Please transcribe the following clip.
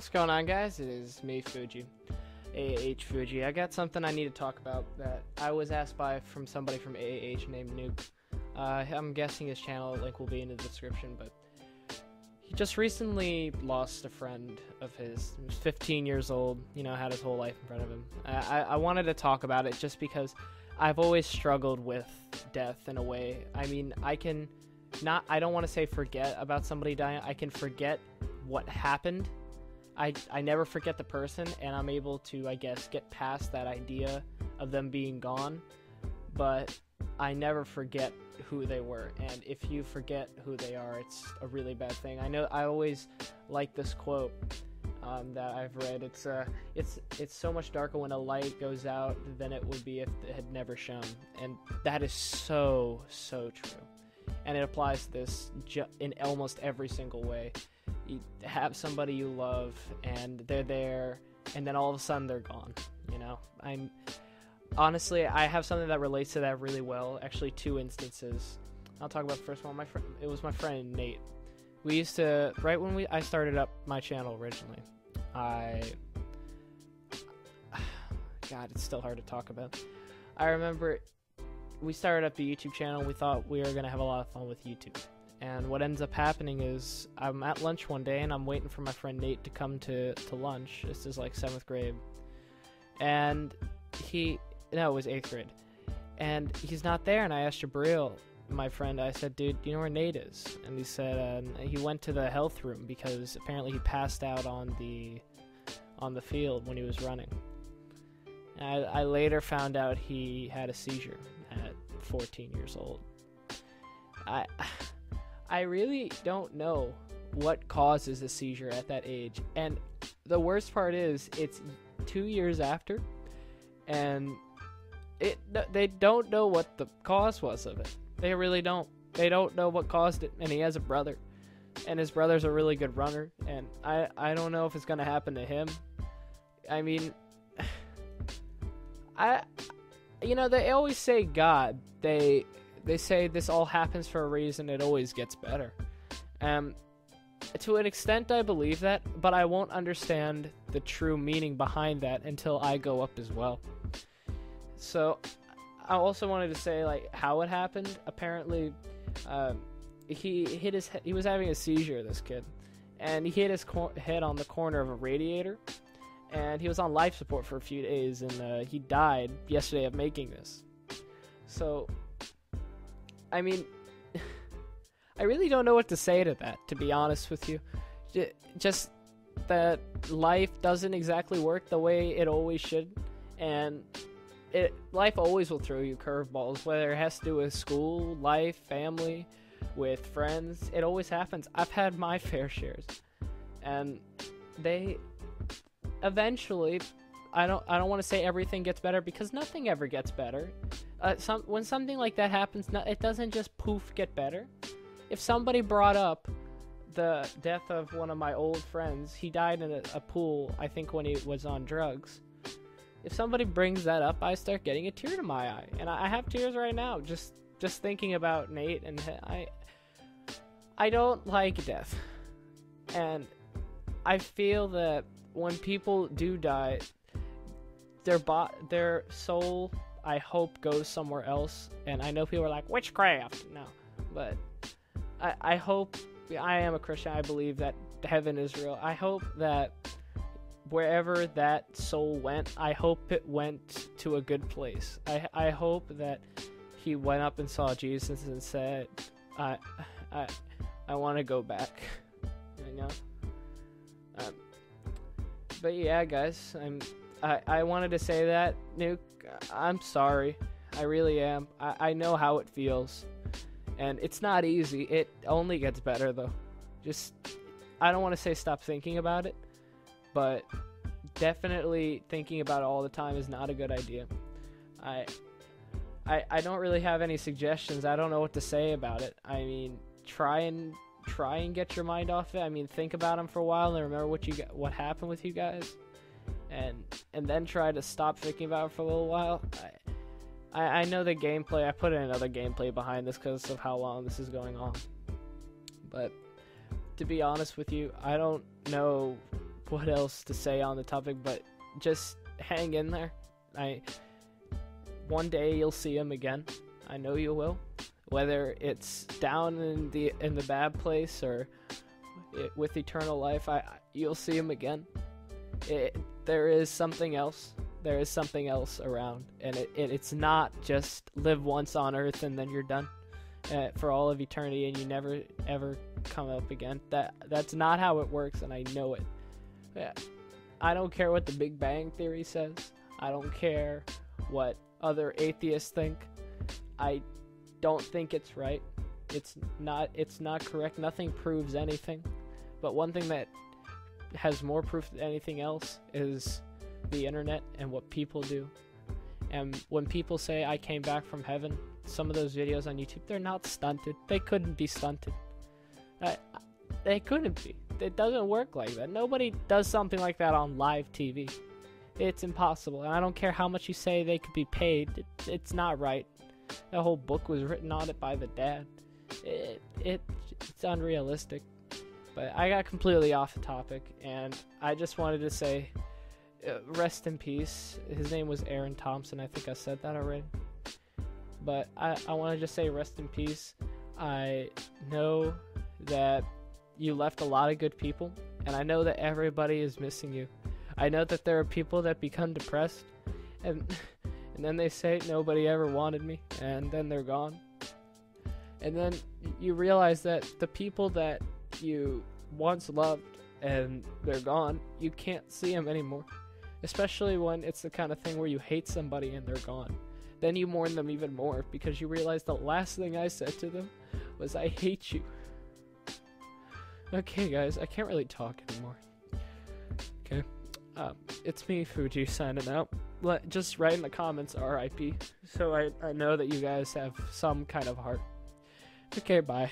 What's going on, guys? It is me, Fuji, AAH Fuji. I got something I need to talk about that I was asked by from somebody from AAH named Nuke. I'm guessing his channel link will be in the description, but he just recently lost a friend of his. He was 15 years old, you know, had his whole life in front of him. I wanted to talk about it just because I've always struggled with death in a way. I mean, I don't want to say forget about somebody dying. I can forget what happened. I never forget the person, and I'm able to, I guess, get past that idea of them being gone, but I never forget who they were. And if you forget who they are, it's a really bad thing. I know I always like this quote that I've read. It's so much darker when a light goes out than it would be if it had never shone. And that is so true. And it applies to this in almost every single way. You have somebody you love, and they're there, and then all of a sudden they're gone. You know, honestly, I have something that relates to that really well. Actually, two instances. I'll talk about the first one. It was my friend Nate. We used to, right when I started up my channel originally. God, it's still hard to talk about. I remember we started up the YouTube channel. We thought we were gonna have a lot of fun with YouTube. And what ends up happening is I'm at lunch one day and I'm waiting for my friend Nate to come to lunch. This is like 7th grade. And it was 8th grade. And he's not there, and I asked Jabril, my friend, I said, dude, do you know where Nate is? And he said he went to the health room because apparently he passed out on the field when he was running. And I later found out he had a seizure at 14 years old. I really don't know what causes a seizure at that age. And the worst part is it's 2 years after, and they don't know what the cause was of it. They really don't. They don't know what caused it. And he has a brother, and his brother's a really good runner, and I don't know if it's gonna happen to him. I mean, they always say God. They say this all happens for a reason. It always gets better. To an extent, I believe that, but I won't understand the true meaning behind that until I go up as well. So, I also wanted to say, like, how it happened. Apparently, he was having a seizure, this kid, and he hit his head on the corner of a radiator, and he was on life support for a few days, and he died yesterday of making this. So, I mean, I really don't know what to say to that, to be honest with you. Just that life doesn't exactly work the way it always should, and life always will throw you curveballs, whether it has to do with school, life, family, with friends. It always happens. I've had my fair shares, and they eventually, I don't want to say everything gets better, because nothing ever gets better. When something like that happens, it doesn't just poof get better. If somebody brought up the death of one of my old friends, he died in a pool, I think when he was on drugs. If somebody brings that up, I start getting a tear to my eye, and I have tears right now just thinking about Nate. And I don't like death, and I feel that when people do die, their soul, I hope, goes somewhere else. And I know people are like, witchcraft. No, but I hope, I am a Christian, I believe that heaven is real. I hope that wherever that soul went, I hope it went to a good place. I hope that he went up and saw Jesus and said, I want to go back, you know? But yeah, guys, I wanted to say that, Nuke, I'm sorry. I really am. I know how it feels. And it's not easy. It only gets better, though. I don't want to say stop thinking about it, but definitely thinking about it all the time is not a good idea. I don't really have any suggestions. I don't know what to say about it. I mean, try and get your mind off it. I mean, think about them for a while and remember what happened with you guys, and then try to stop thinking about it for a little while. I know the gameplay. I put in another gameplay behind this because of how long this is going on. But to be honest with you, I don't know what else to say on the topic, but just hang in there. One day you'll see him again. I know you will. Whether it's down in the bad place or with eternal life, you'll see him again. There is something else. There is something else around, and it's not just live once on Earth and then you're done for all of eternity, and you never ever come up again. That's not how it works, and I know it. I don't care what the Big Bang Theory says. I don't care what other atheists think. I don't think it's right. It's not correct. Nothing proves anything. But one thing that has more proof than anything else is the internet and what people do. And when people say I came back from heaven, some of those videos on YouTube, they're not stunted. They couldn't be stunted. They couldn't be. It doesn't work like that. Nobody does something like that on live TV. It's impossible. And I don't care how much you say they could be paid. It's not right. That whole book was written on it by the dad. It's unrealistic. But I got completely off the topic, and I just wanted to say, rest in peace. His name was Aaron Thompson. I think I said that already. But I want to just say rest in peace. I know that you left a lot of good people, and I know that everybody is missing you. I know that there are people that become depressed, and then they say nobody ever wanted me, and then they're gone. And then you realize that the people that you once loved and they're gone, you can't see them anymore. Especially when it's the kind of thing where you hate somebody and they're gone. Then you mourn them even more because you realize the last thing I said to them was, I hate you. Okay, guys, I can't really talk anymore. Okay, it's me, Fuji, signing out. Just write in the comments RIP, so I know that you guys have some kind of heart. Okay, bye.